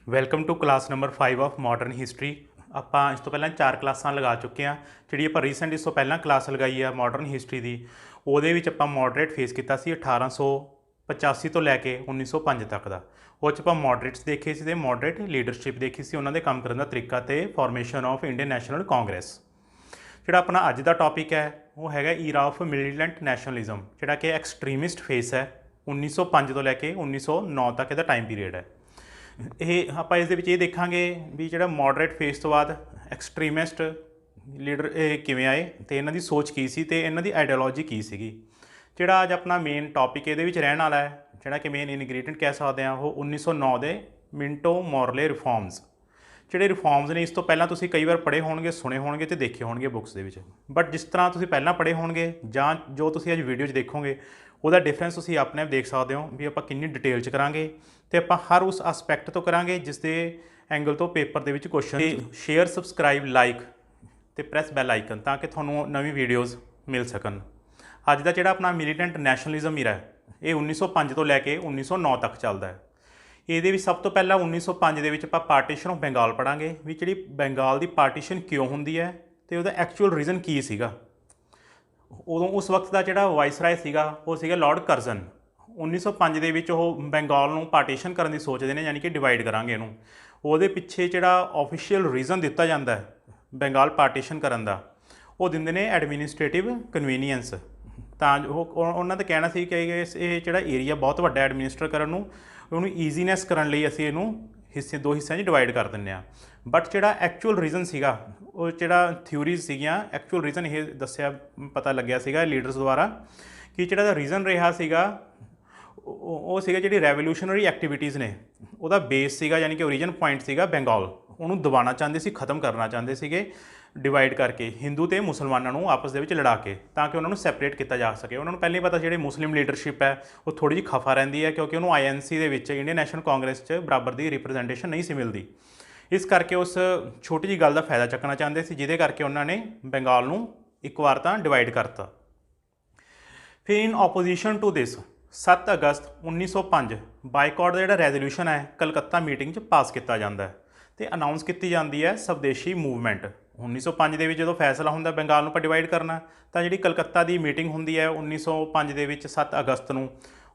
Welcome to class number 5 of modern history. ਆਪਾਂ ਇਸ ਤੋਂ ਪਹਿਲਾਂ 4 ਕਲਾਸਾਂ ਲਗਾ ਚੁੱਕੇ ਹਾਂ। ਜਿਹੜੀ ਆਪਾਂ ਰੀਸੈਂਟ ਇਸ ਤੋਂ ਪਹਿਲਾਂ ਕਲਾਸ ਲਗਾਈ ਆ ਮਾਡਰਨ ਹਿਸਟਰੀ ਦੀ, ਉਹਦੇ ਵਿੱਚ ਆਪਾਂ ਮੋਡਰੇਟ ਫੇਸ ਕੀਤਾ ਸੀ 1885 ਤੋਂ ਲੈ ਕੇ 1905 ਤੱਕ ਦਾ। ਉਹ 'ਚ ਆਪਾਂ ਮੋਡਰੇਟਸ ਦੇਖੇ ਸੀ ਅਤੇ ਮੋਡਰੇਟ ਲੀਡਰਸ਼ਿਪ ਦੇਖੀ ਸੀ, ਉਹਨਾਂ ਦੇ ਕੰਮ ਕਰਨ ਦਾ ਤਰੀਕਾ ਅਤੇ formation of Indian national Congress. ਜਿਹੜਾ ਆਪਣਾ ਅੱਜ ਦਾ ਟੌਪਿਕ ਹੈ ਉਹ ਹੈਗਾ ਈਰਾ ਆਫ ਮਿਲੀਟੈਂਟ ਨੈਸ਼ਨਲਿਜ਼ਮ, ਜਿਹੜਾ ਕਿ ਐਕਸਟਰੀਮਿਸਟ ਫੇਸ ਹੈ 1905 ਤੋਂ ਲੈ ਕੇ 1909 ਤੱਕ ਇਹਦਾ ਟਾਈਮ ਪੀਰੀਅਡ ਹੈ। ਇਹ ਆਪਾਂ ਇਸ ਦੇ ਵਿੱਚ ਇਹ ਦੇਖਾਂਗੇ ਵੀ ਜਿਹੜਾ ਮੋਡਰੇਟ ਫੇਸ ਤੋਂ ਬਾਅਦ ਐਕਸਟਰੀਮਿਸਟ ਲੀਡਰ ਇਹ ਕਿਵੇਂ ਆਏ ਅਤੇ ਇਹਨਾਂ ਦੀ ਸੋਚ ਕੀ ਸੀ ਅਤੇ ਇਹਨਾਂ ਦੀ ਆਈਡੀਓਲੋਜੀ ਕੀ ਸੀਗੀ। ਜਿਹੜਾ ਅੱਜ ਆਪਣਾ ਮੇਨ ਟੌਪਿਕ ਇਹਦੇ ਵਿੱਚ ਰਹਿਣ ਵਾਲਾ ਹੈ, ਜਿਹੜਾ ਕਿ ਮੇਨ ਇਨਗਰੀਡੀਐਂਟ ਕਹਿ ਸਕਦੇ ਹਾਂ, ਉਹ 1909 ਦੇ ਮਿੰਟੋ ਮੋਰਲੇ ਰਿਫੋਰਮਸ। ਜਿਹੜੇ ਰਿਫੋਰਮਸ ਨੇ ਇਸ ਤੋਂ ਪਹਿਲਾਂ ਤੁਸੀਂ ਕਈ ਵਾਰ ਪੜ੍ਹੇ ਹੋਣਗੇ, ਸੁਣੇ ਹੋਣਗੇ ਅਤੇ ਦੇਖੇ ਹੋਣਗੇ ਬੁੱਕਸ ਦੇ ਵਿੱਚ, ਬਟ ਜਿਸ ਤਰ੍ਹਾਂ ਤੁਸੀਂ ਪਹਿਲਾਂ ਪੜ੍ਹੇ ਹੋਣਗੇ ਜਾਂ ਜੋ ਤੁਸੀਂ ਅੱਜ ਵੀਡੀਓ 'ਚ ਦੇਖੋਗੇ ਉਹਦਾ ਡਿਫਰੈਂਸ ਤੁਸੀਂ ਆਪਣੇ ਆਪ ਦੇਖ ਸਕਦੇ ਹੋ ਵੀ ਆਪਾਂ ਕਿੰਨੀ ਡਿਟੇਲ 'ਚ ਕਰਾਂਗੇ ਅਤੇ ਆਪਾਂ ਹਰ ਉਸ ਐਸਪੈਕਟ ਤੋਂ ਕਰਾਂਗੇ ਜਿਸ ਦੇ ਐਂਗਲ ਤੋਂ ਪੇਪਰ ਦੇ ਵਿੱਚ ਕੁਐਸਚਨ। ਸ਼ੇਅਰ, ਸਬਸਕ੍ਰਾਈਬ, ਲਾਈਕ ਅਤੇ ਪ੍ਰੈਸ ਬੈਲ ਆਈਕਨ ਤਾਂ ਕਿ ਤੁਹਾਨੂੰ ਨਵੀਂ ਵੀਡੀਓਜ਼ ਮਿਲ ਸਕਣ। ਅੱਜ ਦਾ ਜਿਹੜਾ ਆਪਣਾ ਮਿਲੀਟੈਂਟ ਨੈਸ਼ਨਲਿਜ਼ਮ ਈਰਾ ਹੈ ਇਹ 1905 ਤੋਂ ਲੈ ਕੇ 1909 ਤੱਕ ਚੱਲਦਾ ਹੈ। ਇਹਦੇ ਵਿੱਚ ਸਭ ਤੋਂ ਪਹਿਲਾਂ 1905 ਦੇ ਵਿੱਚ ਆਪਾਂ ਪਾਰਟੀਸ਼ਨ ਆਫ ਬੰਗਾਲ ਪੜ੍ਹਾਂਗੇ ਵੀ ਜਿਹੜੀ ਬੰਗਾਲ ਦੀ ਪਾਰਟੀਸ਼ਨ ਕਿਉਂ ਹੁੰਦੀ ਹੈ ਅਤੇ ਉਹਦਾ ਐਕਚੁਅਲ ਰੀਜ਼ਨ ਕੀ ਸੀਗਾ। ਉਦੋਂ ਉਸ ਵਕਤ ਦਾ ਜਿਹੜਾ ਵਾਇਸਰਾਏ ਸੀਗਾ ਉਹ ਸੀਗਾ ਲਾਰਡ ਕਰਜ਼ਨ। 1905 ਦੇ ਵਿੱਚ ਉਹ ਬੰਗਾਲ ਨੂੰ ਪਾਰਟੀਸ਼ਨ ਕਰਨ ਦੀ ਸੋਚਦੇ ਨੇ, ਯਾਨੀ ਕਿ ਡਿਵਾਈਡ ਕਰਾਂਗੇ ਇਹਨੂੰ। ਉਹਦੇ ਪਿੱਛੇ ਜਿਹੜਾ ਆਫੀਸ਼ੀਅਲ ਰੀਜ਼ਨ ਦਿੱਤਾ ਜਾਂਦਾ ਹੈ ਬੰਗਾਲ ਪਾਰਟੀਸ਼ਨ ਕਰਨ ਦਾ, ਉਹ ਦਿੰਦੇ ਨੇ ਐਡਮਿਨਿਸਟ੍ਰੇਟਿਵ ਕਨਵੀਨੀਅੰਸ। ਤਾਂ ਉਹਨਾਂ ਦਾ ਕਹਿਣਾ ਸੀ ਕਿ ਇਹ ਜਿਹੜਾ ਏਰੀਆ ਬਹੁਤ ਵੱਡਾ ਐਡਮਿਨਿਸਟਰ ਕਰਨ ਨੂੰ, ਉਹਨੂੰ ਈਜ਼ੀਨੈਸ ਕਰਨ ਲਈ ਅਸੀਂ ਇਹਨੂੰ ਦੋ ਹਿੱਸਿਆਂ 'ਚ ਡਿਵਾਈਡ ਕਰ ਦਿੰਦੇ ਹਾਂ। ਬਟ ਜਿਹੜਾ ਐਕਚੁਅਲ ਰੀਜ਼ਨ ਸੀਗਾ, ਉਹ ਜਿਹੜਾ ਥਿਊਰੀਜ਼ ਸੀਗੀਆਂ, ਐਕਚੁਅਲ ਰੀਜ਼ਨ ਇਹ ਦੱਸਿਆ ਪਤਾ ਲੱਗਿਆ ਸੀਗਾ ਲੀਡਰਸ ਦੁਆਰਾ ਕਿ ਜਿਹੜਾ ਰੀਜ਼ਨ ਰਿਹਾ ਸੀਗਾ ਉਹ ਸੀਗਾ ਜਿਹੜੀ ਰੈਵੋਲੂਸ਼ਨਰੀ ਐਕਟੀਵਿਟੀਜ਼ ਨੇ ਉਹਦਾ ਬੇਸ ਸੀਗਾ, ਯਾਨੀ ਕਿ ਓਰੀਜਨ ਪੁਆਇੰਟ ਸੀਗਾ ਬੰਗਾਲ। ਉਹਨੂੰ ਦਬਾਉਣਾ ਚਾਹੁੰਦੇ ਸੀ, ਖ਼ਤਮ ਕਰਨਾ ਚਾਹੁੰਦੇ ਸੀਗੇ ਡਿਵਾਈਡ ਕਰਕੇ, ਹਿੰਦੂ ਅਤੇ ਮੁਸਲਮਾਨਾਂ ਨੂੰ ਆਪਸ ਦੇ ਵਿੱਚ ਲੜਾ ਕੇ, ਤਾਂ ਕਿ ਉਹਨਾਂ ਨੂੰ ਸੈਪਰੇਟ ਕੀਤਾ ਜਾ ਸਕੇ। ਉਹਨਾਂ ਨੂੰ ਪਹਿਲਾਂ ਹੀ ਪਤਾ ਜਿਹੜੇ ਮੁਸਲਿਮ ਲੀਡਰਸ਼ਿਪ ਹੈ ਉਹ ਥੋੜ੍ਹੀ ਜਿਹੀ ਖਫਾ ਰਹਿੰਦੀ ਹੈ, ਕਿਉਂਕਿ ਉਹਨੂੰ INC ਦੇ ਵਿੱਚ, ਇੰਡੀਅਨ ਨੈਸ਼ਨਲ ਕਾਂਗਰਸ 'ਚ ਬਰਾਬਰ ਦੀ ਰਿਪਰੈਜ਼ੈਂਟੇਸ਼ਨ ਨਹੀਂ ਸੀ ਮਿਲਦੀ। ਇਸ ਕਰਕੇ ਉਸ ਛੋਟੀ ਜਿਹੀ ਗੱਲ ਦਾ ਫਾਇਦਾ ਚੱਕਣਾ ਚਾਹੁੰਦੇ ਸੀ, ਜਿਹਦੇ ਕਰਕੇ ਉਹਨਾਂ ਨੇ ਬੰਗਾਲ ਨੂੰ ਇੱਕ ਵਾਰ ਤਾਂ ਡਿਵਾਈਡ ਕਰਤਾ। ਫਿਰ ਇਨ ਆਪੋਜੀਸ਼ਨ ਟੂ ਦਿਸ 7 ਅਗਸਤ 1905 ਬਾਈਕਾਟ ਦਾ ਜਿਹੜਾ ਰੈਜ਼ੋਲਿਊਸ਼ਨ ਹੈ ਕਲਕੱਤਾ ਮੀਟਿੰਗ 'ਚ ਪਾਸ ਕੀਤਾ ਜਾਂਦਾ ਹੈ ਅਤੇ ਅਨਾਊਂਸ ਕੀਤੀ ਜਾਂਦੀ ਹੈ ਸਵਦੇਸ਼ੀ ਮੂਵਮੈਂਟ। 1905 ਦੇ ਵਿੱਚ ਜਦੋਂ ਫੈਸਲਾ ਹੁੰਦਾ ਬੰਗਾਲ ਨੂੰ ਆਪਾਂ ਡਿਵਾਈਡ ਕਰਨਾ, ਤਾਂ ਜਿਹੜੀ ਕਲਕੱਤਾ ਦੀ ਮੀਟਿੰਗ ਹੁੰਦੀ ਹੈ 1905 ਦੇ ਵਿੱਚ 7 ਅਗਸਤ ਨੂੰ,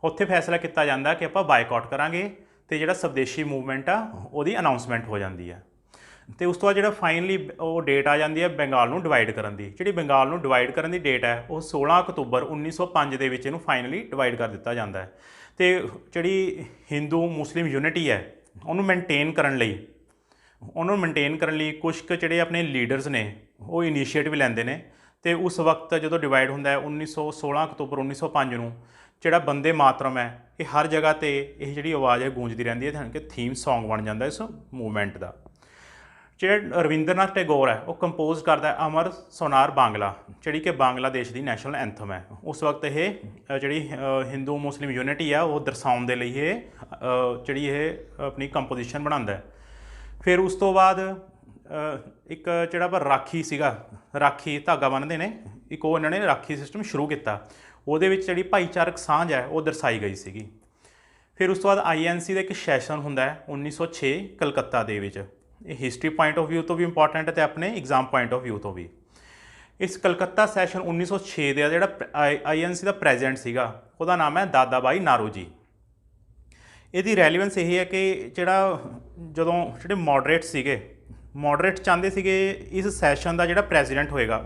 ਉੱਥੇ ਫੈਸਲਾ ਕੀਤਾ ਜਾਂਦਾ ਕਿ ਆਪਾਂ ਬਾਈਕਾਟ ਕਰਾਂਗੇ ਅਤੇ ਜਿਹੜਾ ਸਵਦੇਸ਼ੀ ਮੂਵਮੈਂਟ ਆ ਉਹਦੀ ਅਨਾਊਂਸਮੈਂਟ ਹੋ ਜਾਂਦੀ ਹੈ। ਅਤੇ ਉਸ ਤੋਂ ਬਾਅਦ ਜਿਹੜਾ ਫਾਈਨਲੀ ਉਹ ਡੇਟ ਆ ਜਾਂਦੀ ਹੈ ਬੰਗਾਲ ਨੂੰ ਡਿਵਾਈਡ ਕਰਨ ਦੀ। ਜਿਹੜੀ ਬੰਗਾਲ ਨੂੰ ਡਿਵਾਈਡ ਕਰਨ ਦੀ ਡੇਟ ਹੈ ਉਹ 16 ਅਕਤੂਬਰ 1905 ਦੇ ਵਿੱਚ ਇਹਨੂੰ ਫਾਈਨਲੀ ਡਿਵਾਈਡ ਕਰ ਦਿੱਤਾ ਜਾਂਦਾ ਹੈ। ਅਤੇ ਜਿਹੜੀ ਹਿੰਦੂ ਮੁਸਲਿਮ ਯੂਨਿਟੀ ਹੈ ਉਹਨੂੰ ਮੇਨਟੇਨ ਕਰਨ ਲਈ ਕੁਛ ਕੁ ਜਿਹੜੇ ਆਪਣੇ ਲੀਡਰਸ ਨੇ ਉਹ ਇਨੀਸ਼ੀਏਟਿਵ ਲੈਂਦੇ ਨੇ। ਅਤੇ ਉਸ ਵਕਤ ਜਦੋਂ ਡਿਵਾਈਡ ਹੁੰਦਾ ਹੈ 16 ਅਕਤੂਬਰ 1905 ਨੂੰ, ਜਿਹੜਾ ਬੰਦੇ ਮਾਤਰਮ ਹੈ ਇਹ ਹਰ ਜਗ੍ਹਾ 'ਤੇ ਇਹ ਜਿਹੜੀ ਆਵਾਜ਼ ਹੈ ਗੂੰਜਦੀ ਰਹਿੰਦੀ ਹੈ, ਕਿ ਥੀਮ ਸੌਂਗ ਬਣ ਜਾਂਦਾ ਇਸ ਮੂਵਮੈਂਟ ਦਾ। ਜਿਹੜਾ ਰਵਿੰਦਰਨਾਥ ਟੈਗੋਰ ਹੈ ਉਹ ਕੰਪੋਜ਼ ਕਰਦਾ ਹੈ ਅਮਰ ਸੋਨਾਰ ਬਾਂਗਲਾ, ਜਿਹੜੀ ਕਿ ਬਾਂਗਲਾਦੇਸ਼ ਦੀ ਨੈਸ਼ਨਲ ਐਂਥਮ ਹੈ। ਉਸ ਵਕਤ ਇਹ ਜਿਹੜੀ ਹਿੰਦੂ ਮੁਸਲਿਮ ਯੂਨਿਟੀ ਆ ਉਹ ਦਰਸਾਉਣ ਦੇ ਲਈ ਜਿਹੜੀ ਇਹ ਆਪਣੀ ਕੰਪੋਜੀਸ਼ਨ ਬਣਾਉਂਦਾ। ਫਿਰ ਉਸ ਤੋਂ ਬਾਅਦ ਇੱਕ ਜਿਹੜਾ ਪਰ ਰਾਖੀ ਸੀਗਾ, ਰਾਖੀ ਧਾਗਾ ਬੰਨ੍ਹਦੇ ਨੇ, ਇੱਕ ਉਹ ਇਹਨਾਂ ਨੇ ਰਾਖੀ ਸਿਸਟਮ ਸ਼ੁਰੂ ਕੀਤਾ। ਉਹਦੇ ਵਿੱਚ ਜਿਹੜੀ ਭਾਈਚਾਰਕ ਸਾਂਝ ਹੈ ਉਹ ਦਰਸਾਈ ਗਈ ਸੀਗੀ। ਫਿਰ ਉਸ ਤੋਂ ਬਾਅਦ INC ਦਾ ਇੱਕ ਸੈਸ਼ਨ ਹੁੰਦਾ ਹੈ 1906 ਕਲਕੱਤਾ ਦੇ ਵਿੱਚ। ਇਹ ਹਿਸਟਰੀ ਪੁਆਇੰਟ ਆਫ ਵਿਊ ਤੋਂ ਵੀ ਇੰਪੋਰਟੈਂਟ ਅਤੇ ਆਪਣੇ ਐਗਜ਼ਾਮ ਪੁਆਇੰਟ ਆਫ ਵਿਊ ਤੋਂ ਵੀ। ਇਸ ਕਲਕੱਤਾ ਸੈਸ਼ਨ 1906 ਦਾ ਜਿਹੜਾ INC ਦਾ ਪ੍ਰੈਜ਼ੀਡੈਂਟ ਸੀਗਾ ਉਹਦਾ ਨਾਮ ਹੈ ਦਾਦਾ ਭਾਈ ਨਾਰੋਜੀ। ਇਹਦੀ ਰੈਲੀਵੈਂਸ ਇਹ ਹੈ ਕਿ ਜਿਹੜੇ ਮੋਡਰੇਟ ਸੀਗੇ, ਮੋਡਰੇਟ ਚਾਹੁੰਦੇ ਸੀਗੇ ਇਸ ਸੈਸ਼ਨ ਦਾ ਜਿਹੜਾ ਪ੍ਰੈਜ਼ੀਡੈਂਟ ਹੋਏਗਾ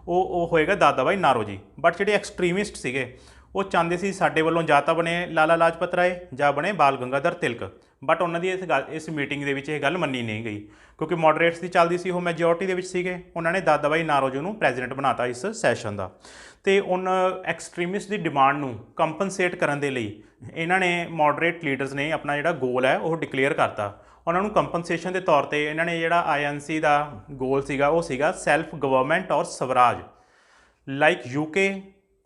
ਉਹ ਹੋਏਗਾ ਦਾਦਾ ਭਾਈ ਨਾਰੋਜੀ। ਬਟ ਜਿਹੜੇ ਐਕਸਟਰੀਮਿਸਟ ਸੀਗੇ ਉਹ ਚਾਹੁੰਦੇ ਸੀ ਸਾਡੇ ਵੱਲੋਂ ਜਾਂ ਤਾਂ ਬਣੇ ਲਾਲਾ ਲਾਜਪਤ ਰਾਏ ਜਾਂ ਬਣੇ ਬਾਲ ਗੰਗਾਧਰ ਤਿਲਕ। ਬਟ ਉਹਨਾਂ ਦੀ ਇਸ ਮੀਟਿੰਗ ਦੇ ਵਿੱਚ ਇਹ ਗੱਲ ਮੰਨੀ ਨਹੀਂ ਗਈ, ਕਿਉਂਕਿ ਮੋਡਰੇਟਸ ਦੀ ਚੱਲਦੀ ਸੀ, ਉਹ ਮੈਜੋਰਟੀ ਦੇ ਵਿੱਚ ਸੀਗੇ। ਉਹਨਾਂ ਨੇ ਦਾਦਾ ਭਾਈ ਨਾਰੋਜੀ ਨੂੰ ਪ੍ਰੈਜ਼ੀਡੈਂਟ ਬਣਾਤਾ ਇਸ ਸੈਸ਼ਨ ਦਾ। ਅਤੇ ਐਕਸਟਰੀਮਿਸਟ ਦੀ ਡਿਮਾਂਡ ਨੂੰ ਕੰਪਨਸੇਟ ਕਰਨ ਦੇ ਲਈ ਇਹਨਾਂ ਨੇ ਮੋਡਰੇਟ ਲੀਡਰਸ ਨੇ ਆਪਣਾ ਜਿਹੜਾ ਗੋਲ ਹੈ ਉਹ ਡਿਕਲੇਅਰ ਕਰਤਾ। ਉਹਨਾਂ ਨੂੰ ਕੰਪਨਸੇਸ਼ਨ ਦੇ ਤੌਰ 'ਤੇ ਇਹਨਾਂ ਨੇ ਜਿਹੜਾ INC ਦਾ ਗੋਲ ਸੀਗਾ ਉਹ ਸੀਗਾ ਸੈਲਫ ਗਵਰਨਮੈਂਟ ਔਰ ਸਵਰਾਜ ਲਾਈਕ UK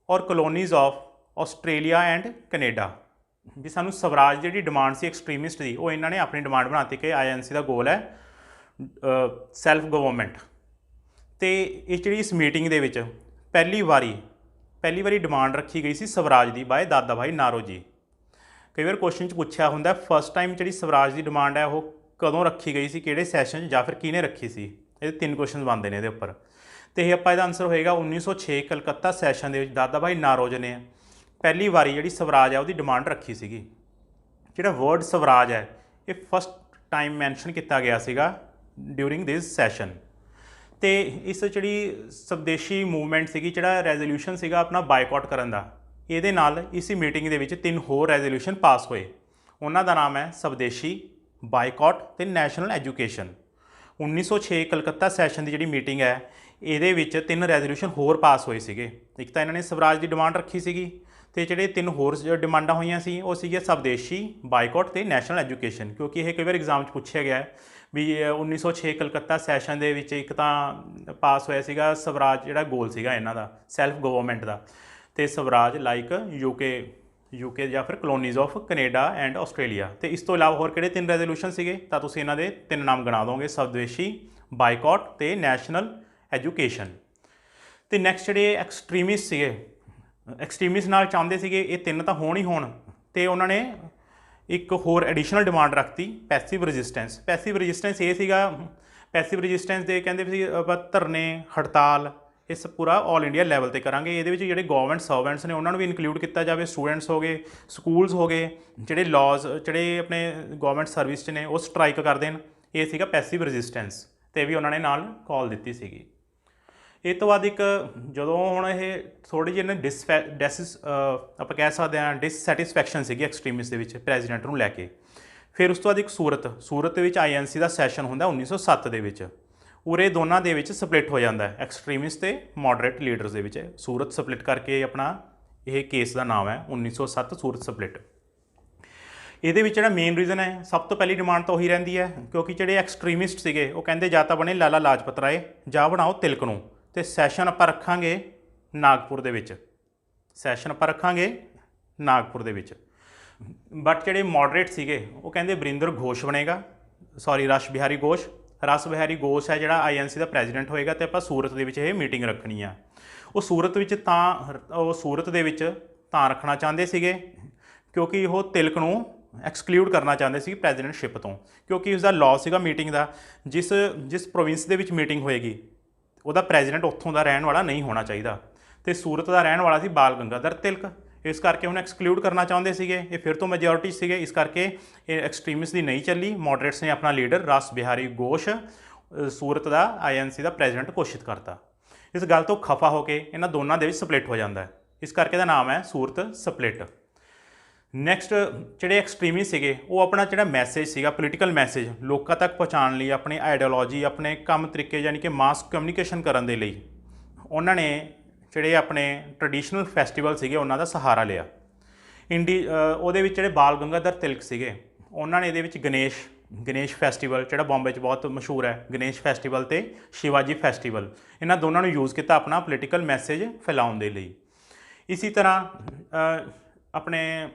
ਔਰ colonies of Australia and Canada. ਵੀ ਸਾਨੂੰ ਸਵਰਾਜ ਜਿਹੜੀ ਡਿਮਾਂਡ ਸੀ ਐਕਸਟਰੀਮਿਸਟ ਦੀ, ਉਹ ਇਹਨਾਂ ਨੇ ਆਪਣੀ ਡਿਮਾਂਡ ਬਣਾਤੀ ਕਿ INC ਦਾ ਗੋਲ ਹੈ ਸੈਲਫ ਗਵਰਨਮੈਂਟ। ਅਤੇ ਇਸ ਮੀਟਿੰਗ ਦੇ ਵਿੱਚ ਪਹਿਲੀ ਵਾਰੀ ਡਿਮਾਂਡ ਰੱਖੀ ਗਈ ਸੀ ਸਵਰਾਜ ਦੀ ਬਾਏ ਦਾਦਾ ਭਾਈ ਨਾਰੋਜੀ। ਕਈ ਵਾਰ ਕੁਐਸਚਨ 'ਚ ਪੁੱਛਿਆ ਹੁੰਦਾ ਫਸਟ ਟਾਈਮ ਜਿਹੜੀ ਸਵਰਾਜ ਦੀ ਡਿਮਾਂਡ ਹੈ ਉਹ ਕਦੋਂ ਰੱਖੀ ਗਈ ਸੀ, ਕਿਹੜੇ ਸੈਸ਼ਨ 'ਚ, ਜਾਂ ਫਿਰ ਕਿਹਨੇ ਰੱਖੀ ਸੀ। ਇਹ 3 ਕੁਐਸਚਨ ਬਣਦੇ ਨੇ ਇਹਦੇ ਉੱਪਰ। ਤੇ ਇਹ ਆਪਾਂ ਇਹਦਾ ਆਨਸਰ ਹੋਏਗਾ 1906 ਕਲਕੱਤਾ ਸੈਸ਼ਨ ਦੇ ਵਿੱਚ ਦਾਦਾ ਭਾਈ ਨਾਰੋਜ ਨੇ ਪਹਿਲੀ ਵਾਰੀ ਜਿਹੜੀ ਸਵਰਾਜ ਹੈ ਉਹਦੀ ਡਿਮਾਂਡ ਰੱਖੀ ਸੀਗੀ। ਜਿਹੜਾ ਵਰਡ ਸਵਰਾਜ ਹੈ ਇਹ ਫਸਟ ਟਾਈਮ ਮੈਂਸ਼ਨ ਕੀਤਾ ਗਿਆ ਸੀਗਾ ਡਿਊਰਿੰਗ ਦਿਸ ਸੈਸ਼ਨ। ਤੇ ਇਸ ਜਿਹੜੀ ਸਵਦੇਸ਼ੀ ਮੂਵਮੈਂਟ ਸੀਗੀ, ਜਿਹੜਾ ਰੈਜ਼ੋਲੂਸ਼ਨ ਸੀਗਾ ਆਪਣਾ ਬਾਈਕਾਟ ਕਰਨ ਦਾ, ਇਹਦੇ ਨਾਲ ਇसी ਮੀਟਿੰਗ ਦੇ ਵਿੱਚ 3 ਹੋਰ ਰੈਜ਼ੋਲੂਸ਼ਨ ਪਾਸ ਹੋਏ। ਉਹਨਾਂ ਦਾ ਨਾਮ ਹੈ ਸਵਦੇਸ਼ੀ, ਬਾਈਕਾਟ ਤੇ ਨੈਸ਼ਨਲ ਐਜੂਕੇਸ਼ਨ। 1906 ਕਲਕੱਤਾ ਸੈਸ਼ਨ ਦੀ ਜਿਹੜੀ ਮੀਟਿੰਗ ਹੈ ਇਹਦੇ ਵਿੱਚ 3 ਰੈਜ਼ੋਲੂਸ਼ਨ ਹੋਰ ਪਾਸ ਹੋਏ ਸੀਗੇ। ਇੱਕ ਤਾਂ ਇਹਨਾਂ ਨੇ ਸਵਰਾਜ ਦੀ ਡਿਮਾਂਡ ਰੱਖੀ ਸੀਗੀ, ਤੇ ਜਿਹੜੇ 3 ਹੋਰ ਡਿਮਾਂਡਾਂ ਹੋਈਆਂ ਸੀ ਉਹ ਸੀਗੇ ਸਵਦੇਸ਼ੀ, ਬਾਈਕਾਟ ਤੇ ਨੈਸ਼ਨਲ ਐਜੂਕੇਸ਼ਨ। ਕਿਉਂਕਿ ਇਹ ਕਈ ਵਾਰ ਐਗਜ਼ਾਮ 'ਚ ਪੁੱਛਿਆ ਗਿਆ ਵੀ 1906 ਕਲਕੱਤਾ ਸੈਸ਼ਨ ਦੇ ਵਿੱਚ ਇੱਕ ਤਾਂ ਪਾਸ ਹੋਇਆ ਸੀਗਾ ਸਵਰਾਜ, ਜਿਹੜਾ ਗੋਲ ਸੀਗਾ ਇਹਨਾਂ ਦਾ ਸੈਲਫ ਗਵਰਨਮੈਂਟ ਦਾ, ਤੇ ਸਵਰਾਜ ਲਾਈਕ ਯੂਕੇ ਜਾਂ ਫਿਰ colonies of Canada and Australia. ਤੇ ਇਸ ਤੋਂ ਇਲਾਵਾ ਹੋਰ ਕਿਹੜੇ 3 ਰੈਜ਼ੋਲੂਸ਼ਨ ਸੀਗੇ, ਤਾਂ ਤੁਸੀਂ ਇਹਨਾਂ ਦੇ 3 ਨਾਮ ਗਿਣਾ ਦੋਗੇ, ਸਵਦੇਸ਼ੀ, ਬਾਈਕਾਟ ਤੇ ਨੈਸ਼ਨਲ ਐਜੂਕੇਸ਼ਨ। ਤੇ ਨੈਕਸਟ ਜਿਹੜੇ ਐਕਸਟ੍ਰੀਮਿਸਟ ਸੀਗੇ, ਐਕਸਟ੍ਰੀਮਿਸਟ ਨਾਲ ਚਾਹੁੰਦੇ ਸੀਗੇ ਇਹ 3 ਤਾਂ ਹੋਣ ਹੀ ਹੋਣ, ਤੇ ਉਹਨਾਂ ਨੇ ਇੱਕ ਹੋਰ ਐਡੀਸ਼ਨਲ ਡਿਮਾਂਡ ਰੱਖਤੀ, ਪੈਸਿਵ ਰੈਜ਼ਿਸਟੈਂਸ। ਪੈਸਿਵ ਰੈਜ਼ਿਸਟੈਂਸ ਇਹ ਸੀਗਾ, ਪੈਸਿਵ ਰੈਜ਼ਿਸਟੈਂਸ ਦੇ ਕਹਿੰਦੇ ਸੀ ਆਪਾਂ ਧਰਨੇ, ਹੜਤਾਲ, ਇਸ ਪੂਰਾ ਆਲ ਇੰਡੀਆ ਲੈਵਲ ਤੇ ਕਰਾਂਗੇ। ਇਹਦੇ ਵਿੱਚ ਜਿਹੜੇ ਗਵਰਨਮੈਂਟ ਸਰਵੈਂਟਸ ਨੇ ਉਹਨਾਂ ਨੂੰ ਵੀ ਇਨਕਲੂਡ ਕੀਤਾ ਜਾਵੇ, ਸਟੂਡੈਂਟਸ ਹੋ ਗਏ, ਸਕੂਲਸ ਹੋ ਗਏ, ਜਿਹੜੇ ਲਾਜ਼ ਜਿਹੜੇ ਆਪਣੇ ਗਵਰਨਮੈਂਟ ਸਰਵਿਸ 'ਚ ਨੇ ਉਹ ਸਟ੍ਰਾਈਕ ਕਰ ਦੇਣ। ਇਹ ਸੀਗਾ ਪੈਸਿਵ ਰੈਜ਼ਿਸਟੈਂਸ, ਤੇ ਵੀ ਉਹਨਾਂ ਨੇ ਨਾਲ ਕਾਲ ਦਿੱਤੀ ਸੀਗੀ। ਇਹ ਤੋਂ ਬਾਅਦ ਇੱਕ ਜਦੋਂ ਹੁਣ ਇਹ ਥੋੜ੍ਹੀ ਜਿਹੀ ਆਪਾਂ ਕਹਿ ਸਕਦੇ ਹਾਂ ਡਿਸਸੈਟਿਸਫੈਕਸ਼ਨ ਸੀਗੀ ਐਕਸਟ੍ਰੀਮਿਸਟ ਦੇ ਵਿੱਚ ਪ੍ਰੈਜ਼ੀਡੈਂਟ ਨੂੰ ਲੈ ਕੇ। ਫਿਰ ਉਸ ਤੋਂ ਬਾਅਦ ਇੱਕ ਸੂਰਤ ਦੇ ਵਿੱਚ INC ਦਾ ਸੈਸ਼ਨ ਹੁੰਦਾ 1907 ਦੇ ਵਿੱਚ। ਉਰੇ ਦੋਨਾਂ ਦੇ ਵਿੱਚ ਸਪਲਿਟ ਹੋ ਜਾਂਦਾ ਹੈ, ਐਕਸਟ੍ਰੀਮਿਸਟ ਤੇ ਮੋਡਰੇਟ ਲੀਡਰਸ ਦੇ ਵਿੱਚ। ਸੂਰਤ ਸਪਲਿਟ ਕਰਕੇ ਆਪਣਾ ਇਹ ਕੇਸ ਦਾ ਨਾਮ ਹੈ 1907 ਸੂਰਤ ਸਪਲਿਟ। ਇਹਦੇ ਵਿੱਚ ਜਿਹੜਾ ਮੇਨ ਰੀਜ਼ਨ ਹੈ, ਸਭ ਤੋਂ ਪਹਿਲੀ ਡਿਮਾਂਡ ਤਾਂ ਉਹੀ ਰਹਿੰਦੀ ਹੈ, ਕਿਉਂਕਿ ਜਿਹੜੇ ਐਕਸਟ੍ਰੀਮਿਸਟ ਸੀਗੇ ਉਹ ਕਹਿੰਦੇ ਜਾਂ ਤਾਂ ਬਣੇ ਲਾਲਾ ਲਾਜਪਤ ਰਾਏ ਜਾਂ ਬਣਾਓ ਤਿਲਕ ਨੂੰ। ਤੇ ਸੈਸ਼ਨ ਆਪਾਂ ਰੱਖਾਂਗੇ ਨਾਗਪੁਰ ਦੇ ਵਿੱਚ, ਸੈਸ਼ਨ ਆਪਾਂ ਰੱਖਾਂਗੇ ਨਾਗਪੁਰ ਦੇ ਵਿੱਚ। ਬਟ ਜਿਹੜੇ ਮੋਡਰੇਟ ਸੀਗੇ ਉਹ ਕਹਿੰਦੇ ਵਰਿੰਦਰ ਘੋਸ਼ ਬਣੇਗਾ, ਰਸ ਬਿਹਾਰੀ ਘੋਸ਼। ਰਸ ਬਿਹਾਰੀ ਘੋਸ਼ ਹੈ ਜਿਹੜਾ INC ਦਾ ਪ੍ਰੈਜ਼ੀਡੈਂਟ ਹੋਏਗਾ, ਤੇ ਆਪਾਂ ਸੂਰਤ ਦੇ ਵਿੱਚ ਇਹ ਮੀਟਿੰਗ ਰੱਖਣੀ ਆ। ਉਹ ਸੂਰਤ ਦੇ ਵਿੱਚ ਤਾਂ ਰੱਖਣਾ ਚਾਹੁੰਦੇ ਸੀਗੇ ਕਿਉਂਕਿ ਉਹ ਤਿਲਕ ਨੂੰ ਐਕਸਕਲੂਡ ਕਰਨਾ ਚਾਹੁੰਦੇ ਸੀ ਪ੍ਰੈਜ਼ੀਡੈਂਟਸ਼ਿਪ ਤੋਂ, ਕਿਉਂਕਿ ਉਸਦਾ ਲਾਅ ਸੀਗਾ ਮੀਟਿੰਗ ਦਾ, ਜਿਸ ਪ੍ਰੋਵਿੰਸ ਦੇ ਵਿੱਚ ਮੀਟਿੰਗ ਹੋਏਗੀ ਉਹਦਾ ਪ੍ਰੈਜ਼ੀਡੈਂਟ ਉੱਥੋਂ ਦਾ ਰਹਿਣ ਵਾਲਾ ਨਹੀਂ ਹੋਣਾ ਚਾਹੀਦਾ। ਤੇ ਸੂਰਤ ਦਾ ਰਹਿਣ ਵਾਲਾ ਸੀ ਬਾਲ ਗੰਗਾਧਰ ਤਿਲਕ, ਇਸ ਕਰਕੇ ਉਹਨੂੰ ਐਕਸਕਲੂਡ ਕਰਨਾ ਚਾਹੁੰਦੇ ਸੀਗੇ। ਇਹ ਫਿਰ ਤੋਂ ਮੈਜੋਰਿਟੀ ਸੀਗੇ, ਇਸ ਕਰਕੇ ਇਹ ਐਕਸਟ੍ਰੀਮਿਸਟ ਦੀ ਨਹੀਂ ਚੱਲੀ। ਮੋਡਰੇਟਸ ਨੇ ਆਪਣਾ ਲੀਡਰ ਰਸ ਬਿਹਾਰੀ ਘੋਸ਼ ਸੂਰਤ ਦਾ INC ਦਾ ਪ੍ਰੈਜ਼ੀਡੈਂਟ ਘੋਸ਼ਿਤ ਕਰਤਾ। ਇਸ ਗੱਲ ਤੋਂ ਖਫਾ ਹੋ ਕੇ ਇਹਨਾਂ ਦੋਨਾਂ ਦੇ ਵਿੱਚ ਸਪਲਿਟ ਹੋ ਜਾਂਦਾ ਹੈ, ਇਸ ਕਰਕੇ ਇਹਦਾ ਨਾਮ ਹੈ ਸੂਰਤ ਸਪਲਿਟ। ਨੈਕਸਟ ਜਿਹੜੇ ਐਕਸਟ੍ਰੀਮਿਸਟ ਸੀਗੇ ਉਹ ਆਪਣਾ ਜਿਹੜਾ ਮੈਸੇਜ ਸੀਗਾ, ਪੋਲੀਟੀਕਲ ਮੈਸੇਜ ਲੋਕਾਂ ਤੱਕ ਪਹੁੰਚਾਉਣ ਲਈ, ਆਪਣੀ ਆਈਡੀਓਲੋਜੀ, ਆਪਣੇ ਕੰਮ ਤਰੀਕੇ ਯਾਨੀ ਕਿ ਮਾਸ ਕਮਿਊਨੀਕੇਸ਼ਨ ਕਰਨ ਦੇ ਲਈ ਉਹਨਾਂ ਨੇ ਜਿਹੜੇ ਆਪਣੇ ਟ੍ਰੈਡੀਸ਼ਨਲ ਫੈਸਟੀਵਲ ਸੀਗੇ ਉਹਨਾਂ ਦਾ ਸਹਾਰਾ ਲਿਆ। ਉਹਦੇ ਵਿੱਚ ਜਿਹੜੇ ਬਾਲ ਗੰਗਾਧਰ ਤਿਲਕ ਸੀਗੇ ਉਹਨਾਂ ਨੇ ਇਹਦੇ ਵਿੱਚ ਗਣੇਸ਼ ਫੈਸਟੀਵਲ, ਜਿਹੜਾ ਬੰਬੇ 'ਚ ਬਹੁਤ ਮਸ਼ਹੂਰ ਹੈ, ਗਣੇਸ਼ ਫੈਸਟੀਵਲ ਤੇ ਸ਼ਿਵਾਜੀ ਫੈਸਟੀਵਲ, ਇਹਨਾਂ ਦੋਨਾਂ ਨੂੰ ਯੂਜ਼ ਕੀਤਾ ਆਪਣਾ ਪੋਲੀਟੀਕਲ ਮੈਸੇਜ ਫੈਲਾਉਣ ਦੇ ਲਈ। ਇਸੇ ਤਰ੍ਹਾਂ ਆਪਣੇ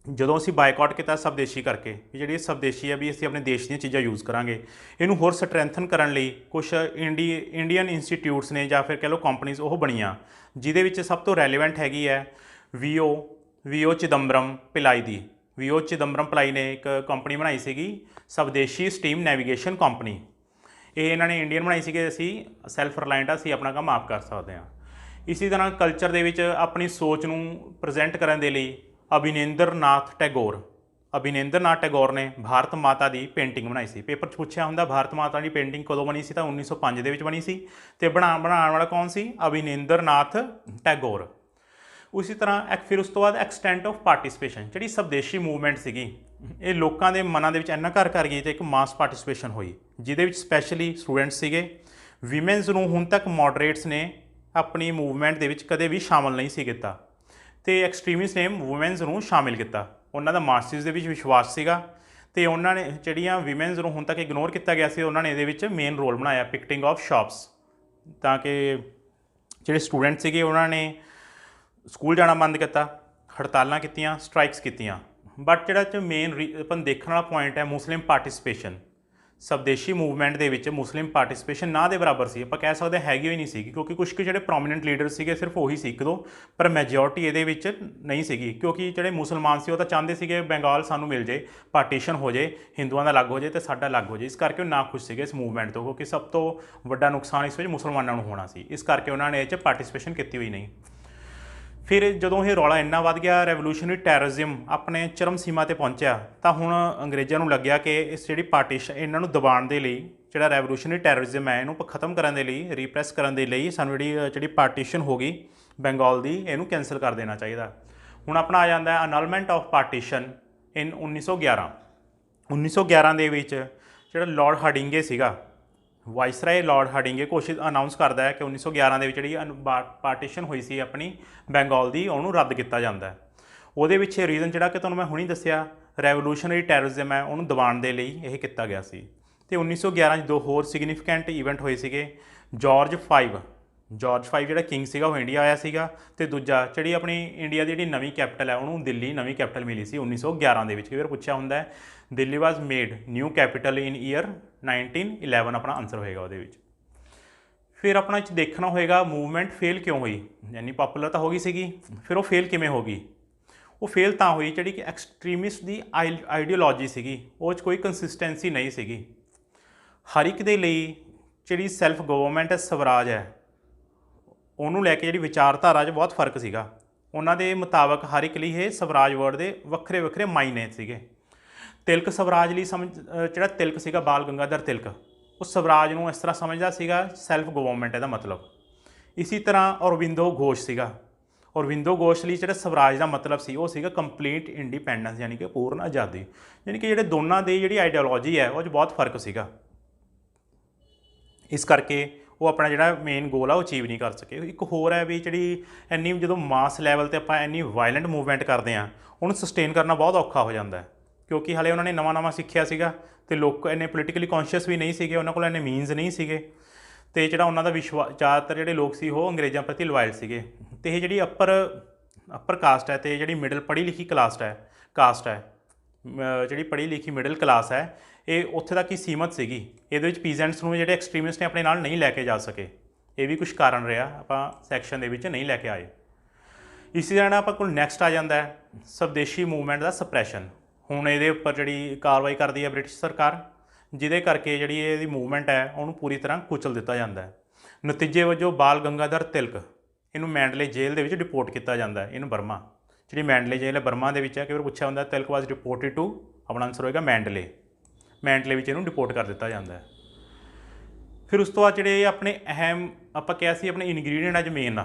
ਜਦੋਂ ਅਸੀਂ ਬਾਈਕਾਟ ਕੀਤਾ ਸਵਦੇਸ਼ੀ ਕਰਕੇ, ਵੀ ਜਿਹੜੀ ਸਵਦੇਸ਼ੀ ਹੈ ਵੀ ਅਸੀਂ ਆਪਣੇ ਦੇਸ਼ ਦੀਆਂ ਚੀਜ਼ਾਂ ਯੂਜ਼ ਕਰਾਂਗੇ, ਇਹਨੂੰ ਹੋਰ ਸਟਰੈਂਥਨ ਕਰਨ ਲਈ ਕੁਛ ਇੰਡੀਅਨ ਇੰਸਟੀਟਿਊਟਸ ਨੇ ਜਾਂ ਫਿਰ ਕਹਿ ਲਓ ਕੰਪਨੀਜ਼ ਉਹ ਬਣੀਆਂ, ਜਿਹਦੇ ਵਿੱਚ ਸਭ ਤੋਂ ਰੈਲੀਵੈਂਟ ਹੈਗੀ ਹੈ ਵੀਓ ਚਿਦੰਬਰਮ ਪਿਲਾਈ ਦੀ। ਵੀਓ ਚਿਦੰਬਰਮ ਪਿਲਾਈ ਨੇ ਇੱਕ ਕੰਪਨੀ ਬਣਾਈ ਸੀਗੀ ਸਵਦੇਸ਼ੀ ਸਟੀਮ ਨੈਵੀਗੇਸ਼ਨ ਕੰਪਨੀ। ਇਹ ਇਹਨਾਂ ਨੇ ਇੰਡੀਅਨ ਬਣਾਈ ਸੀਗੀ, ਅਸੀਂ ਸੈਲਫ ਰਿਲਾਇੰਟ ਆ, ਅਸੀਂ ਆਪਣਾ ਕੰਮ ਆਪ ਕਰ ਸਕਦੇ ਹਾਂ। ਇਸੇ ਤਰ੍ਹਾਂ ਕਲਚਰ ਦੇ ਵਿੱਚ ਆਪਣੀ ਸੋਚ ਨੂੰ ਪ੍ਰੈਜ਼ੈਂਟ ਕਰਨ ਦੇ ਲਈ ਅਭਿਨੇਂਦਰ ਨਾਥ ਟੈਗੋਰ ਨੇ ਭਾਰਤ ਮਾਤਾ ਦੀ ਪੇਂਟਿੰਗ ਬਣਾਈ ਸੀ। ਪੇਪਰ 'ਚ ਪੁੱਛਿਆ ਹੁੰਦਾ ਭਾਰਤ ਮਾਤਾ ਦੀ ਪੇਂਟਿੰਗ ਕਦੋਂ ਬਣੀ ਸੀ, ਤਾਂ 1905 ਦੇ ਵਿੱਚ ਬਣੀ ਸੀ। ਤੇ ਬਣਾਉਣ ਵਾਲਾ ਕੌਣ ਸੀ? ਅਭਿਨੇਂਦਰ ਨਾਥ ਟੈਗੋਰ। ਉਸੇ ਤਰ੍ਹਾਂ ਫਿਰ ਉਸ ਤੋਂ ਬਾਅਦ ਐਕਸਟੈਂਟ ਆਫ ਪਾਰਟੀਸਪੇਸ਼ਨ, ਜਿਹੜੀ ਸਵਦੇਸ਼ੀ ਮੂਵਮੈਂਟ ਸੀਗੀ ਇਹ ਲੋਕਾਂ ਦੇ ਮਨਾਂ ਦੇ ਵਿੱਚ ਇੰਨਾ ਘਰ ਕਰ ਗਈ ਤੇ ਇੱਕ ਮਾਸ ਪਾਰਟੀਸਪੇਸ਼ਨ ਹੋਈ, ਜਿਹਦੇ ਵਿੱਚ ਸਪੈਸ਼ਲੀ ਸਟੂਡੈਂਟਸ ਸੀਗੇ। ਵੀਮੈਨਸ ਨੂੰ ਹੁਣ ਤੱਕ ਮੋਡਰੇਟਸ ਨੇ ਆਪਣੀ ਮੂਵਮੈਂਟ ਦੇ ਵਿੱਚ ਕਦੇ ਵੀ ਸ਼ਾਮਲ ਨਹੀਂ ਸੀ ਕੀਤਾ, ਤੇ ਐਕਸਟ੍ਰੀਮਿਸਟ ਨੇ ਵੂਮੈਨਸ ਨੂੰ ਸ਼ਾਮਿਲ ਕੀਤਾ। ਉਹਨਾਂ ਦਾ ਮਾਰਕਸਿਜ਼ਮ ਦੇ ਵਿੱਚ ਵਿਸ਼ਵਾਸ ਸੀਗਾ, ਤੇ ਉਹਨਾਂ ਨੇ ਜਿਹੜੀਆਂ ਵੀਮੈਨਸ ਨੂੰ ਹੁਣ ਤੱਕ ਇਗਨੋਰ ਕੀਤਾ ਗਿਆ ਸੀ ਉਹਨਾਂ ਨੇ ਇਹਦੇ ਵਿੱਚ ਮੇਨ ਰੋਲ ਬਣਾਇਆ, ਪਿਕਟਿੰਗ ਆਫ ਸ਼ਾਪਸ, ਤਾਂ ਕਿ ਜਿਹੜੇ ਸਟੂਡੈਂਟ ਸੀਗੇ ਉਹਨਾਂ ਨੇ ਸਕੂਲ ਜਾਣਾ ਬੰਦ ਕੀਤਾ, ਹੜਤਾਲਾਂ ਕੀਤੀਆਂ, ਸਟ੍ਰਾਈਕਸ ਕੀਤੀਆਂ। ਬਟ ਜਿਹੜਾ ਮੇਨ ਆਪਾਂ ਦੇਖਣ ਵਾਲਾ ਪੁਆਇੰਟ ਹੈ ਮੁਸਲਿਮ ਪਾਰਟੀਸਪੇਸ਼ਨ। स्वदेशी मूवमेंट ਦੇ ਵਿੱਚ ਮੁਸਲਿਮ ਪਾਰਟਿਸਿਪੇਸ਼ਨ ਨਾ ਦੇ ਬਰਾਬਰ ਸੀ, ਆਪਾਂ ਕਹਿ ਸਕਦੇ ਹੈਗੀ ਹੋਈ ਨਹੀਂ ਸੀਗੀ, ਕਿਉਂਕਿ ਕੁਝ ਕੁ ਜਿਹੜੇ ਪ੍ਰੋਮੀਨੈਂਟ ਲੀਡਰ ਸੀਗੇ ਸਿਰਫ ਉਹੀ ਸੀ ਇੱਕ ਦੋ, ਪਰ ਮੈਜੋਰਟੀ ਇਹਦੇ ਵਿੱਚ ਨਹੀਂ ਸੀਗੀ, ਕਿਉਂਕਿ ਜਿਹੜੇ ਮੁਸਲਮਾਨ ਸੀ ਉਹ ਤਾਂ ਚਾਹੁੰਦੇ ਸੀਗੇ ਬੰਗਾਲ ਸਾਨੂੰ ਮਿਲ ਜੇ, ਪਾਰਟੀਸ਼ਨ ਹੋ ਜੇ, ਹਿੰਦੂਆਂ ਦਾ ਅਲੱਗ ਹੋ ਜੇ ਤੇ ਸਾਡਾ ਅਲੱਗ ਹੋ ਜੇ। ਇਸ ਕਰਕੇ ਉਹ ਨਾ ਖੁਸ਼ ਸੀਗੇ ਇਸ ਮੂਵਮੈਂਟ ਤੋਂ, ਕਿਉਂਕਿ ਸਭ ਤੋਂ ਵੱਡਾ ਨੁਕਸਾਨ ਇਸ ਵਿੱਚ ਮੁਸਲਮਾਨਾਂ ਨੂੰ ਹੋਣਾ ਸੀ, ਇਸ ਕਰਕੇ ਉਹਨਾਂ ਨੇ ਇਹ 'ਚ ਪਾਰਟਿਸਿਪੇਸ਼ਨ ਕੀਤੀ ਹੋਈ ਨਹੀਂ। ਫਿਰ ਜਦੋਂ ਇਹ ਰੌਲਾ ਇੰਨਾ ਵੱਧ ਗਿਆ, ਰੈਵੋਲੂਸ਼ਨਰੀ ਟੈਰਰਿਜ਼ਮ ਆਪਣੇ ਚਰਮ ਸੀਮਾ 'ਤੇ ਪਹੁੰਚਿਆ, ਤਾਂ ਹੁਣ ਅੰਗਰੇਜ਼ਾਂ ਨੂੰ ਲੱਗਿਆ ਕਿ ਇਸ ਜਿਹੜੀ ਪਾਰਟੀਸ਼ਨ ਇਹਨਾਂ ਨੂੰ ਦਬਾਉਣ ਦੇ ਲਈ, ਜਿਹੜਾ ਰੈਵੋਲੂਸ਼ਨਰੀ ਟੈਰਰਿਜ਼ਮ ਹੈ ਇਹਨੂੰ ਖਤਮ ਕਰਨ ਦੇ ਲਈ, ਰੀਪ੍ਰੈਸ ਕਰਨ ਦੇ ਲਈ ਸਾਨੂੰ ਜਿਹੜੀ ਪਾਰਟੀਸ਼ਨ ਹੋ ਗਈ ਬੰਗਾਲ ਦੀ, ਇਹਨੂੰ ਕੈਂਸਲ ਕਰ ਦੇਣਾ ਚਾਹੀਦਾ। ਹੁਣ ਆਪਣਾ ਆ ਜਾਂਦਾ ਹੈ ਅਨਲਮੈਂਟ ਆਫ ਪਾਰਟੀਸ਼ਨ ਇਨ 1911। 1911 ਦੇ ਵਿੱਚ ਜਿਹੜਾ ਲਾਰਡ ਹਾਰਡਿੰਗੇ ਸੀਗਾ, ਵਾਇਸਰਾਏ ਲਾਰਡ ਹਾਰਡਿੰਗੇ ਘੋਸ਼ਿਤ ਅਨਾਊਂਸ ਕਰਦਾ ਹੈ ਕਿ 1911 ਦੇ ਵਿੱਚ ਜਿਹੜੀ ਪਾਰਟੀਸ਼ਨ ਹੋਈ ਸੀ ਆਪਣੀ ਬੰਗਾਲ ਦੀ, ਉਹਨੂੰ ਰੱਦ ਕੀਤਾ ਜਾਂਦਾ ਹੈ। ਉਹਦੇ ਵਿੱਚ ਰੀਜ਼ਨ ਜਿਹੜਾ ਕਿ ਤੁਹਾਨੂੰ ਮੈਂ ਹੁਣੀ ਦੱਸਿਆ, ਰੈਵੋਲੂਸ਼ਨਰੀ ਟੈਰਰਿਜ਼ਮ ਹੈ, ਉਹਨੂੰ ਦਬਾਉਣ ਦੇ ਲਈ ਇਹ ਕੀਤਾ ਗਿਆ ਸੀ। ਤੇ 1911 'ਚ ਦੋ ਹੋਰ ਸਿਗਨੀਫਿਕੈਂਟ ਈਵੈਂਟ ਹੋਏ ਸੀਗੇ। ਜਾਰਜ 5 ਜਿਹੜਾ ਕਿੰਗ ਸੀਗਾ ਉਹ ਇੰਡੀਆ ਆਇਆ ਸੀਗਾ, ਤੇ ਦੂਜਾ ਜਿਹੜੀ ਆਪਣੀ ਇੰਡੀਆ ਦੀ ਜਿਹੜੀ ਨਵੀਂ ਕੈਪੀਟਲ ਹੈ ਉਹਨੂੰ ਦਿੱਲੀ ਨਵੀਂ ਕੈਪੀਟਲ ਮਿਲੀ ਸੀ 1911 ਦੇ ਵਿੱਚ। ਕਈ ਵਾਰ ਪੁੱਛਿਆ ਹੁੰਦਾ ਹੈ ਦਿੱਲੀ ਵਾਜ਼ ਮੇਡ ਨਿਊ ਕੈਪੀਟਲ ਇਨ ਈਅਰ 1911, ਆਪਣਾ ਆਨਸਰ ਹੋਏਗਾ ਉਹਦੇ ਵਿੱਚ। ਫਿਰ ਆਪਣਾ ਇਹ 'ਚ ਦੇਖਣਾ ਹੋਏਗਾ ਮੂਵਮੈਂਟ ਫੇਲ ਕਿਉਂ ਹੋਈ, ਯਾਨੀ ਪਾਪੂਲਰ ਤਾਂ ਹੋ ਗਈ ਸੀਗੀ, ਫਿਰ ਉਹ ਫੇਲ ਕਿਵੇਂ ਹੋ ਗਈ। ਉਹ ਫੇਲ ਤਾਂ ਹੋਈ ਜਿਹੜੀ ਕਿ ਐਕਸਟ੍ਰੀਮਿਸਟ ਦੀ ਆਈਡੀਓਲੋਜੀ ਸੀਗੀ, ਉਹ 'ਚ ਕੋਈ ਕੰਸਿਸਟੈਂਸੀ ਨਹੀਂ ਸੀਗੀ। ਹਰ ਇੱਕ ਦੇ ਲਈ ਜਿਹੜੀ ਸੈਲਫ ਗਵਰਨਮੈਂਟ ਹੈ, ਸਵਰਾਜ ਹੈ, ਉਹਨੂੰ ਲੈ ਕੇ ਜਿਹੜੀ ਵਿਚਾਰਧਾਰਾ 'ਚ ਬਹੁਤ ਫਰਕ ਸੀਗਾ। ਉਹਨਾਂ ਦੇ ਮੁਤਾਬਕ ਹਰ ਇੱਕ ਲਈ ਇਹ ਸਵਰਾਜ ਵਰਡ ਦੇ ਵੱਖਰੇ ਵੱਖਰੇ ਮਾਇਨੇ ਸੀਗੇ। ਤਿਲਕ ਸਵਰਾਜ ਲਈ ਜਿਹੜਾ ਤਿਲਕ ਸੀਗਾ, ਬਾਲ ਗੰਗਾਧਰ ਤਿਲਕ, ਉਹ ਸਵਰਾਜ ਨੂੰ ਇਸ ਤਰ੍ਹਾਂ ਸਮਝਦਾ ਸੀਗਾ ਸੈਲਫ ਗਵਰਨਮੈਂਟ ਇਹਦਾ ਮਤਲਬ। ਇਸੀ ਤਰ੍ਹਾਂ ਔਰਬਿੰਦੋ ਘੋਸ਼ ਸੀਗਾ, ਔਰਬਿੰਦੋ ਘੋਸ਼ ਲਈ ਜਿਹੜਾ ਸਵਰਾਜ ਦਾ ਮਤਲਬ ਸੀ ਉਹ ਸੀਗਾ ਕੰਪਲੀਟ ਇੰਡੀਪੈਂਡੈਂਸ, ਯਾਨੀ ਕਿ ਪੂਰਨ ਆਜ਼ਾਦੀ। ਯਾਨੀ ਕਿ ਜਿਹੜੇ ਦੋਨਾਂ ਦੀ ਜਿਹੜੀ ਆਈਡੀਓਲੋਜੀ ਹੈ ਉਹ 'ਚ ਬਹੁਤ ਫਰਕ ਸੀਗਾ। ਇਸ ਕਰਕੇ ਉਹ ਆਪਣਾ ਜਿਹੜਾ ਮੇਨ ਗੋਲ ਆ ਉਹ ਅਚੀਵ ਨਹੀਂ ਕਰ ਸਕੇ। ਇੱਕ ਹੋਰ ਹੈ ਵੀ ਜਿਹੜੀ ਇੰਨੀ ਜਦੋਂ ਮਾਸ ਲੈਵਲ 'ਤੇ ਆਪਾਂ ਇੰਨੀ ਵਾਇਲੈਂਟ ਮੂਵਮੈਂਟ ਕਰਦੇ ਹਾਂ, ਉਹਨੂੰ ਸਸਟੇਨ ਕਰਨਾ ਬਹੁਤ ਔਖਾ ਹੋ ਜਾਂਦਾ ਹੈ, ਕਿਉਂਕਿ ਹਾਲੇ ਉਹਨਾਂ ਨੇ ਨਵਾਂ ਸਿੱਖਿਆ ਸੀਗਾ ਅਤੇ ਲੋਕ ਇੰਨੇ ਪੋਲੀਟੀਕਲੀ ਕੌਨਸ਼ੀਅਸ ਵੀ ਨਹੀਂ ਸੀਗੇ, ਉਹਨਾਂ ਕੋਲ ਇੰਨੇ ਮੀਨਸ ਨਹੀਂ ਸੀਗੇ, ਅਤੇ ਜਿਹੜਾ ਉਹਨਾਂ ਦਾ ਜ਼ਿਆਦਾਤਰ ਜਿਹੜੇ ਲੋਕ ਸੀ ਉਹ ਅੰਗਰੇਜ਼ਾਂ ਪ੍ਰਤੀ ਲੋਇਲ ਸੀਗੇ। ਅਤੇ ਇਹ ਜਿਹੜੀ ਅੱਪਰ ਕਾਸਟ ਹੈ ਅਤੇ ਜਿਹੜੀ ਮਿਡਲ ਪੜ੍ਹੀ ਲਿਖੀ ਕਾਸਟ ਹੈ, ਜਿਹੜੀ ਪੜ੍ਹੀ ਲਿਖੀ ਮਿਡਲ ਕਲਾਸ ਹੈ, ਇਹ ਉੱਥੇ ਤੱਕ ਹੀ ਸੀਮਤ ਸੀਗੀ। ਇਹਦੇ ਵਿੱਚ ਪੀਜ਼ੈਂਟਸ ਨੂੰ ਜਿਹੜੇ ਐਕਸਟਰੀਮਿਸਟ ਨੇ ਆਪਣੇ ਨਾਲ ਨਹੀਂ ਲੈ ਕੇ ਜਾ ਸਕੇ, ਇਹ ਵੀ ਕੁਛ ਕਾਰਨ ਰਿਹਾ, ਆਪਾਂ ਸੈਕਸ਼ਨ ਦੇ ਵਿੱਚ ਨਹੀਂ ਲੈ ਕੇ ਆਏ। ਇਸੇ ਤਰ੍ਹਾਂ ਆਪਾਂ ਕੋਲ ਨੈਕਸਟ ਆ ਜਾਂਦਾ ਹੈ ਸਵਦੇਸ਼ੀ ਮੂਵਮੈਂਟ ਦਾ ਸਪਰੈਸ਼ਨ। ਹੁਣ ਇਹਦੇ ਉੱਪਰ ਜਿਹੜੀ ਕਾਰਵਾਈ ਕਰਦੀ ਹੈ ਬ੍ਰਿਟਿਸ਼ ਸਰਕਾਰ, ਜਿਹਦੇ ਕਰਕੇ ਜਿਹੜੀ ਇਹਦੀ ਮੂਵਮੈਂਟ ਹੈ ਉਹਨੂੰ ਪੂਰੀ ਤਰ੍ਹਾਂ ਕੁਚਲ ਦਿੱਤਾ ਜਾਂਦਾ ਹੈ। ਨਤੀਜੇ ਵਜੋਂ ਬਾਲ ਗੰਗਾਧਰ ਤਿਲਕ ਇਹਨੂੰ ਮੈਂਡਲੇ ਜੇਲ੍ਹ ਦੇ ਵਿੱਚ ਡਿਪੋਰਟ ਕੀਤਾ ਜਾਂਦਾ ਹੈ, ਇਹਨੂੰ ਬਰਮਾ, ਜਿਹੜੀ ਮੈਂਡਲੇ ਜੇਲ੍ਹ ਹੈ ਬਰਮਾ ਦੇ ਵਿੱਚ ਹੈ। ਕਈ ਵਾਰ ਪੁੱਛਿਆ ਹੁੰਦਾ ਤਿਲਕ ਵਾਜ਼ ਡਿਪੋਰਟਡ ਟੂ, ਆਪਣਾ ਆਨਸਰ ਹੋਏਗਾ ਮੈਂਡਲੇ ਵਿੱਚ ਇਹਨੂੰ ਡਿਪੋਰਟ ਕਰ ਦਿੱਤਾ ਜਾਂਦਾ ਹੈ। ਫਿਰ ਉਸ ਤੋਂ ਬਾਅਦ ਜਿਹੜੇ ਆਪਣੇ ਅਹਿਮ ਆਪਾਂ ਕਿਹਾ ਸੀ ਆਪਣੇ ਇਨਗਰੀਡੀਅੰਟ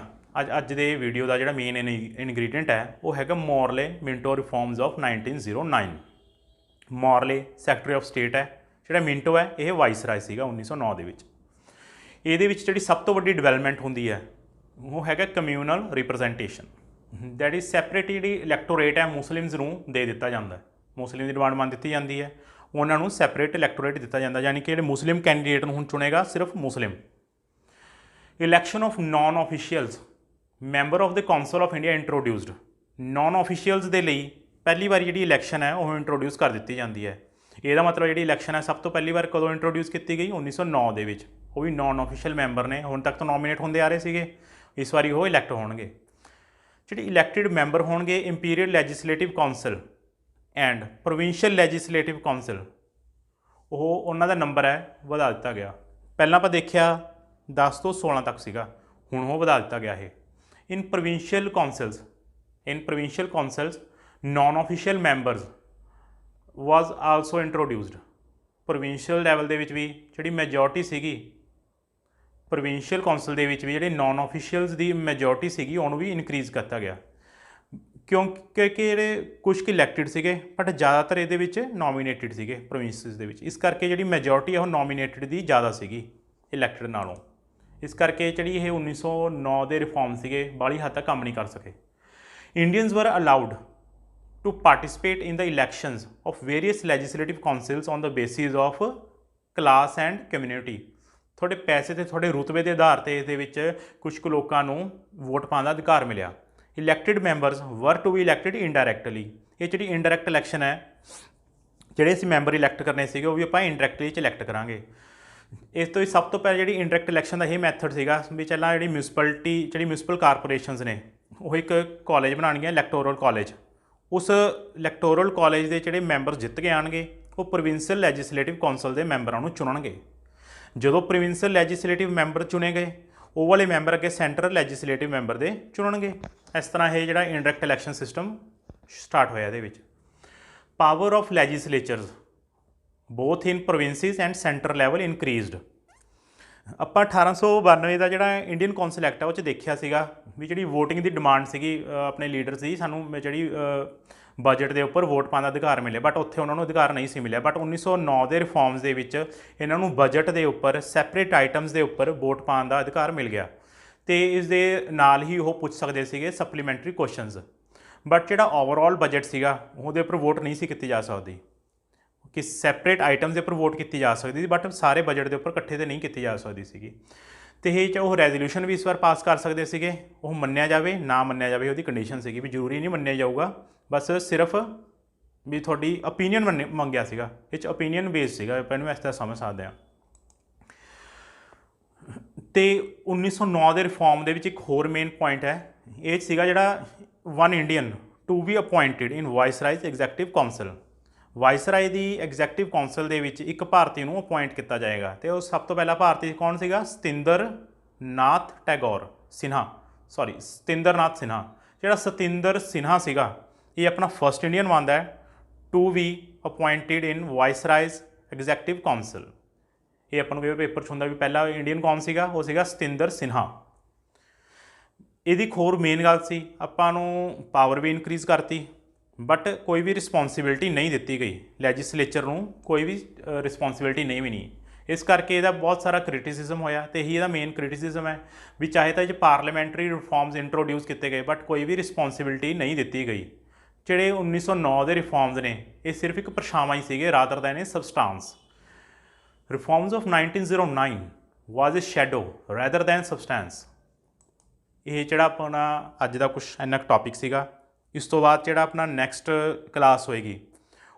ਅੱਜ ਦੇ ਵੀਡੀਓ ਦਾ ਜਿਹੜਾ ਮੇਨ ਇਨਗਰੀਡੀਅੰਟ ਹੈ ਉਹ ਹੈਗਾ ਮੋਰਲੇ ਮਿੰਟੋ ਰਿਫੋਰਮਸ ਆਫ 1909। ਮੋਰਲੇ ਸੈਕਟਰੀ ਆਫ ਸਟੇਟ ਹੈ, ਜਿਹੜਾ ਮਿੰਟੋ ਹੈ ਇਹ ਵਾਇਸਰਾਏ ਸੀਗਾ 1909 ਦੇ ਵਿੱਚ। ਇਹਦੇ ਵਿੱਚ ਜਿਹੜੀ ਸਭ ਤੋਂ ਵੱਡੀ ਡਿਵੈਲਪਮੈਂਟ ਹੁੰਦੀ ਹੈ ਉਹ ਹੈਗਾ communal representation, that is separate ਜਿਹੜੀ ਇਲੈਕਟੋਰੇਟ ਹੈ ਮੁਸਲਿਮਸ ਨੂੰ ਦੇ ਦਿੱਤਾ ਜਾਂਦਾ। ਮੁਸਲਿਮ ਦੀ ਡਿਮਾਂਡ ਮੰਨ ਦਿੱਤੀ ਜਾਂਦੀ ਹੈ, ਉਹਨਾਂ ਨੂੰ ਸੈਪਰੇਟ ਇਲੈਕਟੋਰੇਟ ਦਿੱਤਾ ਜਾਂਦਾ, ਯਾਨੀ ਕਿ ਜਿਹੜੇ ਮੁਸਲਿਮ ਕੈਂਡੀਡੇਟ ਨੂੰ ਹੁਣ ਚੁਣੇਗਾ ਸਿਰਫ Muslim. Election of non officials member of the council of India introduced. Non officials ਦੇ ਲਈ ਪਹਿਲੀ ਵਾਰੀ ਜਿਹੜੀ ਇਲੈਕਸ਼ਨ ਹੈ ਉਹ ਇੰਟਰੋਡਿਊਸ ਕਰ ਦਿੱਤੀ ਜਾਂਦੀ ਹੈ। ਇਹਦਾ ਮਤਲਬ ਜਿਹੜੀ ਇਲੈਕਸ਼ਨ ਹੈ ਸਭ ਤੋਂ ਪਹਿਲੀ ਵਾਰ ਕਦੋਂ ਇੰਟਰੋਡਿਊਸ ਕੀਤੀ ਗਈ, 1909 ਦੇ ਵਿੱਚ। ਉਹ ਵੀ ਨਾਨ ਆਫੀਸ਼ੀਅਲ ਮੈਂਬਰ ਨੇ, ਹੁਣ ਤੱਕ ਤਾਂ ਨੋਮੀਨੇਟ ਹੁੰਦੇ ਆ ਰਹੇ ਸੀਗੇ, ਇਸ ਵਾਰੀ ਉਹ ਇਲੈਕਟ ਹੋਣਗੇ। ਜਿਹੜੇ ਇਲੈਕਟਿਡ ਮੈਂਬਰ ਹੋਣਗੇ imperial legislative council and provincial legislative council, ਉਹਨਾਂ ਦਾ ਨੰਬਰ ਹੈ ਵਧਾ ਦਿੱਤਾ ਗਿਆ। ਪਹਿਲਾਂ ਆਪਾਂ ਦੇਖਿਆ 10 ਤੋਂ 16 ਤੱਕ ਸੀਗਾ, ਹੁਣ ਉਹ ਵਧਾ ਦਿੱਤਾ ਗਿਆ ਇਹ। In provincial councils non official members was also introduced. Provincial level ਦੇ ਵਿੱਚ ਵੀ ਜਿਹੜੀ ਮੈਜੋਰਟੀ ਸੀਗੀ, ਪ੍ਰੋਵਿੰਸ਼ੀਅਲ ਕਾਉਂਸਲ ਦੇ ਵਿੱਚ ਵੀ ਜਿਹੜੇ ਨਾਨ ਆਫੀਸ਼ੀਅਲਸ ਦੀ ਮੈਜੋਰਟੀ ਸੀਗੀ ਉਹਨੂੰ ਵੀ ਇਨਕਰੀਜ਼ ਕੀਤਾ ਗਿਆ, ਕਿਉਂਕਿ ਜਿਹੜੇ ਕੁਛ ਕੁ ਇਲੈਕਟਿਡ ਸੀਗੇ ਬਟ ਜ਼ਿਆਦਾਤਰ ਇਹਦੇ ਵਿੱਚ ਨੋਮੀਨੇਟਿਡ ਸੀਗੇ ਪ੍ਰੋਵਿੰਸਿਸ ਦੇ ਵਿੱਚ। ਇਸ ਕਰਕੇ ਜਿਹੜੀ ਮੈਜੋਰਟੀ ਹੈ ਉਹ ਨੋਮੀਨੇਟਿਡ ਦੀ ਜ਼ਿਆਦਾ ਸੀਗੀ ਇਲੈਕਟਿਡ ਨਾਲੋਂ। ਇਸ ਕਰਕੇ ਜਿਹੜੀ ਇਹ 1909 ਦੇ ਰਿਫੋਰਮ ਸੀਗੇ ਬਾਹਲੀ ਹੱਦ ਤੱਕ ਕੰਮ ਨਹੀਂ ਕਰ ਸਕੇ। Indians were allowed to participate in the elections of various legislative councils on the basis of class and community. ਤੁਹਾਡੇ ਪੈਸੇ ਅਤੇ ਤੁਹਾਡੇ ਰੁਤਬੇ ਦੇ ਆਧਾਰ 'ਤੇ ਇਹਦੇ ਵਿੱਚ ਕੁਛ ਕੁ ਲੋਕਾਂ ਨੂੰ ਵੋਟ ਪਾਉਣ ਦਾ ਅਧਿਕਾਰ ਮਿਲਿਆ। ਇਲੈਕਟਿਡ ਮੈਂਬਰਸ ਵਰ ਟੂ ਬੀ ਇਲੈਕਟਿਡ ਇਨਡਾਇਰੈਕਟਲੀ। ਇਹ ਜਿਹੜੀ ਇਨਡਾਇਰੈਕਟ ਇਲੈਕਸ਼ਨ ਹੈ ਜਿਹੜੇ ਅਸੀਂ ਮੈਂਬਰ ਇਲੈਕਟ ਕਰਨੇ ਸੀਗੇ ਉਹ ਵੀ ਆਪਾਂ ਇਨਡਾਇਰੈਕਟਲੀ ਚ ਇਲੈਕਟ ਕਰਾਂਗੇ। ਇਸ ਤੋਂ ਸਭ ਤੋਂ ਪਹਿਲਾਂ ਜਿਹੜੀ ਇਨਡਾਇਰੈਕਟ ਇਲੈਕਸ਼ਨ ਦਾ ਇਹ ਮੈਥਡ ਸੀਗਾ ਵੀ ਪਹਿਲਾਂ ਜਿਹੜੀ ਮਿਊਨਿਸਪਲ ਕਾਰਪੋਰੇਸ਼ਨਸ ਨੇ ਉਹ ਇੱਕ ਕਾਲਜ ਬਣਾਉਣਗੀਆਂ ਇਲੈਕਟੋਰਲ ਕਾਲਜ। ਉਸ ਇਲੈਕਟੋਰਲ ਕਾਲਜ ਦੇ ਜਿਹੜੇ ਮੈਂਬਰ ਜਿੱਤ ਕੇ ਆਉਣਗੇ ਉਹ ਪ੍ਰੋਵਿੰਸ਼ੀਅਲ ਲੈਜਿਸਲੇਟਿਵ ਕੌਂਸਲ ਦੇ ਮੈਂਬਰਾਂ ਨੂੰ ਚੁਣਨਗੇ। ਜਦੋਂ ਪ੍ਰੋਵਿੰਸ਼ੀਅਲ ਲੈਜਿਸਲੇਟਿਵ ਮੈਂਬਰ ਚੁਣੇ ਗਏ ਉਹ ਵਾਲੇ ਮੈਂਬਰ ਅੱਗੇ ਸੈਂਟਰਲ ਲੈਜਿਸਲੇਟਿਵ ਮੈਂਬਰ ਦੇ ਚੁਣਨਗੇ। ਇਸ ਤਰ੍ਹਾਂ ਇਹ ਜਿਹੜਾ ਇਨਡਾਇਰੈਕਟ ਇਲੈਕਸ਼ਨ ਸਿਸਟਮ ਸਟਾਰਟ ਹੋਇਆ। ਇਹਦੇ ਵਿੱਚ power of legislatures both in provinces and centre level increased. ਆਪਾਂ 1892 ਦਾ ਜਿਹੜਾ ਇੰਡੀਅਨ ਕੌਂਸਲ ਐਕਟ ਆ ਉਹ 'ਚ ਦੇਖਿਆ ਸੀਗਾ ਵੀ ਜਿਹੜੀ ਵੋਟਿੰਗ ਦੀ ਡਿਮਾਂਡ ਸੀਗੀ ਆਪਣੇ ਲੀਡਰਸ ਦੀ, ਸਾਨੂੰ ਜਿਹੜੀ ਬਜਟ ਦੇ ਉੱਪਰ ਵੋਟ ਪਾਉਣ ਦਾ ਅਧਿਕਾਰ ਮਿਲੇ, ਬਟ ਉੱਥੇ ਉਹਨਾਂ ਨੂੰ ਅਧਿਕਾਰ ਨਹੀਂ ਸੀ ਮਿਲਿਆ। ਬਟ 1909 ਦੇ ਰਿਫਾਰਮਸ ਦੇ ਵਿੱਚ ਇਹਨਾਂ ਨੂੰ ਬਜਟ ਦੇ ਉੱਪਰ ਸੈਪਰੇਟ ਆਈਟਮਸ ਦੇ ਉੱਪਰ ਵੋਟ ਪਾਉਣ ਦਾ ਅਧਿਕਾਰ ਮਿਲ ਗਿਆ ਅਤੇ ਇਸ ਦੇ ਨਾਲ ਹੀ ਉਹ ਪੁੱਛ ਸਕਦੇ ਸੀਗੇ ਸਪਲੀਮੈਂਟਰੀ ਕੁਐਸਚਨਸ। ਬਟ ਜਿਹੜਾ ਓਵਰਆਲ ਬਜਟ ਸੀਗਾ ਉਹਦੇ ਉੱਪਰ ਵੋਟ ਨਹੀਂ ਸੀ ਕੀਤੀ ਜਾ ਸਕਦੀ ਕਿ ਸੈਪਰੇਟ ਆਈਟਮਸ ਦੇ ਉੱਪਰ ਵੋਟ ਕੀਤੀ ਜਾ ਸਕਦੀ ਸੀ, ਬਟ ਸਾਰੇ ਬਜਟ ਦੇ ਉੱਪਰ ਇਕੱਠੇ ਤੇ ਨਹੀਂ ਕੀਤੀ ਜਾ ਸਕਦੀ ਸੀਗੀ। ਅਤੇ ਇਹ 'ਚ ਉਹ ਰੈਜ਼ੋਲਿਊਸ਼ਨ ਵੀ ਇਸ ਵਾਰ ਪਾਸ ਕਰ ਸਕਦੇ ਸੀਗੇ, ਉਹ ਮੰਨਿਆ ਜਾਵੇ ਨਾ ਮੰਨਿਆ ਜਾਵੇ ਉਹਦੀ ਕੰਡੀਸ਼ਨ ਸੀਗੀ ਵੀ ਜ਼ਰੂਰੀ ਨਹੀਂ ਮੰਨਿਆ ਜਾਊਗਾ, ਬਸ ਸਿਰਫ ਵੀ ਤੁਹਾਡੀ ਓਪੀਨੀਅਨ ਮੰਗਿਆ ਸੀਗਾ। ਇਹ 'ਚ ਓਪੀਨੀਅਨ ਬੇਸ ਸੀਗਾ, ਆਪਾਂ ਇਹਨੂੰ ਇਸ ਤਰ੍ਹਾਂ ਸਮਝ ਸਕਦੇ ਹਾਂ। ਅਤੇ 1909 ਦੇ ਰਿਫਾਰਮ ਦੇ ਵਿੱਚ ਇੱਕ ਹੋਰ ਮੇਨ ਪੁਆਇੰਟ ਹੈ, ਇਹ ਸੀਗਾ ਜਿਹੜਾ one Indian to be appointed in viceroy's executive council. Viceroy ਦੀ ਐਗਜ਼ੈਕਟਿਵ ਕਾਉਂਸਲ ਦੇ ਵਿੱਚ ਇੱਕ ਭਾਰਤੀ ਨੂੰ ਅਪੁਆਇੰਟ ਕੀਤਾ ਜਾਏਗਾ ਅਤੇ ਉਹ ਸਭ ਤੋਂ ਪਹਿਲਾ ਭਾਰਤੀ ਕੌਣ ਸੀਗਾ? ਸਤਿੰਦਰ ਨਾਥ ਸਿਨਹਾ। ਜਿਹੜਾ ਸਤਿੰਦਰ ਸਿਨਹਾ ਸੀਗਾ ਇਹ ਆਪਣਾ ਫਸਟ ਇੰਡੀਅਨ ਬਣਦਾ ਹੈ to be appointed in viceroy's executive council. ਇਹ ਆਪਾਂ ਨੂੰ ਕਈ ਪੇਪਰ 'ਚ ਹੁੰਦਾ ਵੀ ਪਹਿਲਾ ਇੰਡੀਅਨ ਕੌਣ ਸੀਗਾ? ਉਹ ਸੀਗਾ ਸਤਿੰਦਰ ਸਿਨਹਾ। ਇਹਦੀ ਇੱਕ ਹੋਰ ਮੇਨ ਗੱਲ ਸੀ, ਆਪਾਂ ਨੂੰ ਪਾਵਰ ਵੀ ਇਨਕਰੀਜ਼ ਕਰਤੀ ਬਟ ਕੋਈ ਵੀ ਰਿਸਪੌਂਸਿਬਿਲਿਟੀ ਨਹੀਂ ਦਿੱਤੀ ਗਈ, ਲੈਜਿਸਲੇਚਰ ਨੂੰ ਕੋਈ ਵੀ ਰਿਸਪੌਂਸਿਬਿਲਿਟੀ ਨਹੀਂ ਬਣੀ। ਇਸ ਕਰਕੇ ਇਹਦਾ ਬਹੁਤ ਸਾਰਾ ਕ੍ਰਿਟਿਸਿਜ਼ਮ ਹੋਇਆ ਅਤੇ ਇਹੀ ਇਹਦਾ ਮੇਨ ਕ੍ਰਿਟਿਸਿਜ਼ਮ ਹੈ ਵੀ ਚਾਹੇ ਤਾਂ ਇਹ 'ਚ ਪਾਰਲੀਮੈਂਟਰੀ ਰਿਫਾਰਮਸ ਇੰਟਰੋਡਿਊਸ ਕੀਤੇ ਗਏ ਬਟ ਕੋਈ ਵੀ ਰਿਸਪੌਂਸਿਬਿਲਿਟੀ ਨਹੀਂ ਦਿੱਤੀ ਗਈ। ਜਿਹੜੇ 1909 ਦੇ ਰਿਫਾਰਮਸ ਨੇ ਇਹ ਸਿਰਫ ਇੱਕ ਪਰਛਾਵਾਂ ਹੀ ਸੀਗੇ rather then A substance. Reforms of 1909 was A shadow rather than substance. ਇਹ ਜਿਹੜਾ ਆਪਣਾ ਅੱਜ ਦਾ ਕੁਛ ਇੰਨਾ ਕੁ ਟੌਪਿਕ ਸੀਗਾ। ਇਸ ਤੋਂ ਬਾਅਦ ਜਿਹੜਾ ਆਪਣਾ ਨੈਕਸਟ ਕਲਾਸ ਹੋਏਗੀ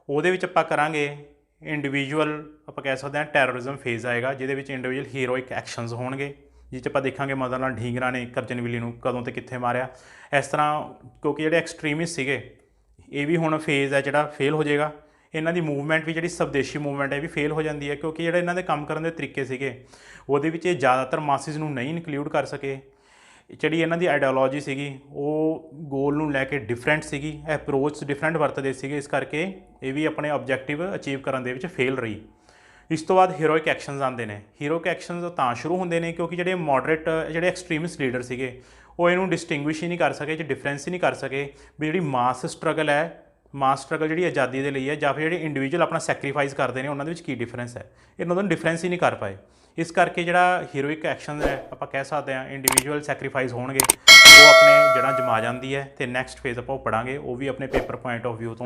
ਉਹਦੇ ਵਿੱਚ ਆਪਾਂ ਕਰਾਂਗੇ ਇੰਡੀਵਿਜੂਅਲ, ਆਪਾਂ ਕਹਿ ਸਕਦੇ ਹਾਂ ਟੈਰਰਿਜ਼ਮ ਫੇਜ਼ ਆਏਗਾ, ਜਿਹਦੇ ਵਿੱਚ ਇੰਡੀਵਿਜੂਅਲ ਹੀਰੋਇਕ ਐਕਸ਼ਨਸ ਹੋਣਗੇ, ਜਿਸ 'ਚ ਆਪਾਂ ਦੇਖਾਂਗੇ ਮਦਨ ਲਾਲ ਢੀਂਗਰਾ ਨੇ ਕਰਜਨ ਵਿਲੀ ਨੂੰ ਕਦੋਂ ਤੇ ਕਿੱਥੇ ਮਾਰਿਆ। ਇਸ ਤਰ੍ਹਾਂ ਕਿਉਂਕਿ ਜਿਹੜੇ ਐਕਸਟ੍ਰੀਮਿਸਟ ਸੀਗੇ ਇਹ ਵੀ ਹੁਣ ਫੇਜ਼ ਹੈ ਜਿਹੜਾ ਫੇਲ ਹੋ ਜਾਏਗਾ। ਇਹਨਾਂ ਦੀ ਮੂਵਮੈਂਟ ਵੀ ਜਿਹੜੀ ਸਵਦੇਸ਼ੀ ਮੂਵਮੈਂਟ ਹੈ ਵੀ ਫੇਲ ਹੋ ਜਾਂਦੀ ਹੈ ਕਿਉਂਕਿ ਜਿਹੜੇ ਇਹਨਾਂ ਦੇ ਕੰਮ ਕਰਨ ਦੇ ਤਰੀਕੇ ਸੀਗੇ ਉਹਦੇ ਵਿੱਚ ਇਹ ਜ਼ਿਆਦਾਤਰ ਮਾਸਿਸ ਨੂੰ ਨਹੀਂ ਇਨਕਲੂਡ ਕਰ ਸਕੇ। ਜਿਹੜੀ ਇਹਨਾਂ ਦੀ ਆਈਡੀਓਲੋਜੀ ਸੀਗੀ ਉਹ ਗੋਲ ਨੂੰ ਲੈ ਕੇ ਡਿਫਰੈਂਟ ਸੀਗੀ, ਅਪਰੋਚ ਡਿਫਰੈਂਟ ਵਰਤਦੇ ਸੀਗੇ, ਇਸ ਕਰਕੇ ਇਹ ਵੀ ਆਪਣੇ ਆਬਜੈਕਟਿਵ ਅਚੀਵ ਕਰਨ ਦੇ ਵਿੱਚ ਫੇਲ ਰਹੀ। ਇਸ ਤੋਂ ਬਾਅਦ ਹੀਰੋਇਕ ਐਕਸ਼ਨਸ ਆਉਂਦੇ ਨੇ। ਹੀਰੋਇਕ ਐਕਸ਼ਨਸ ਤਾਂ ਸ਼ੁਰੂ ਹੁੰਦੇ ਨੇ ਕਿਉਂਕਿ ਜਿਹੜੇ ਮੋਡਰੇਟ ਜਿਹੜੇ ਐਕਸਟ੍ਰੀਮਿਸਟ ਲੀਡਰ ਸੀਗੇ ਉਹ ਇਹਨੂੰ ਡਿਸਟਿੰਗੁਇਸ਼ ਹੀ ਨਹੀਂ ਕਰ ਸਕੇ, ਡਿਫਰੈਂਸ ਹੀ ਨਹੀਂ ਕਰ ਸਕੇ ਵੀ ਜਿਹੜੀ ਮਾਸ ਸਟਰਗਲ ਹੈ, ਮਾਸ ਸਟਰਗਲ ਜਿਹੜੀ ਆਜ਼ਾਦੀ ਦੇ ਲਈ ਹੈ ਜਾਂ ਫਿਰ ਜਿਹੜੇ ਇੰਡੀਵਿਜੂਅਲ ਆਪਣਾ ਸੈਕਰੀਫਾਈਸ ਕਰਦੇ ਨੇ ਉਹਨਾਂ ਦੇ ਵਿੱਚ ਕੀ ਡਿਫਰੈਂਸ ਹੈ, ਇਹਨਾਂ ਦੋਨੋਂ ਡਿਫਰੈਂਸ ਹੀ ਨਹੀਂ ਕਰ ਪਾਏ। ਇਸ ਕਰਕੇ ਜਿਹੜਾ ਹੀਰੋਇਕ ਐਕਸ਼ਨ ਹੈ ਆਪਾਂ ਕਹਿ ਸਕਦੇ ਹਾਂ ਇੰਡੀਵਿਜੂਅਲ ਸੈਕਰੀਫਾਈਸ ਹੋਣਗੇ ਉਹ ਆਪਣੇ ਜੜ੍ਹਾਂ ਜਮਾ ਜਾਂਦੀ ਹੈ ਅਤੇ ਨੈਕਸਟ ਫੇਜ਼ ਆਪਾਂ ਉਹ ਪੜ੍ਹਾਂਗੇ, ਉਹ ਵੀ ਆਪਣੇ ਪੇਪਰ ਪੁਆਇੰਟ ਆਫ ਵਿਊ ਤੋਂ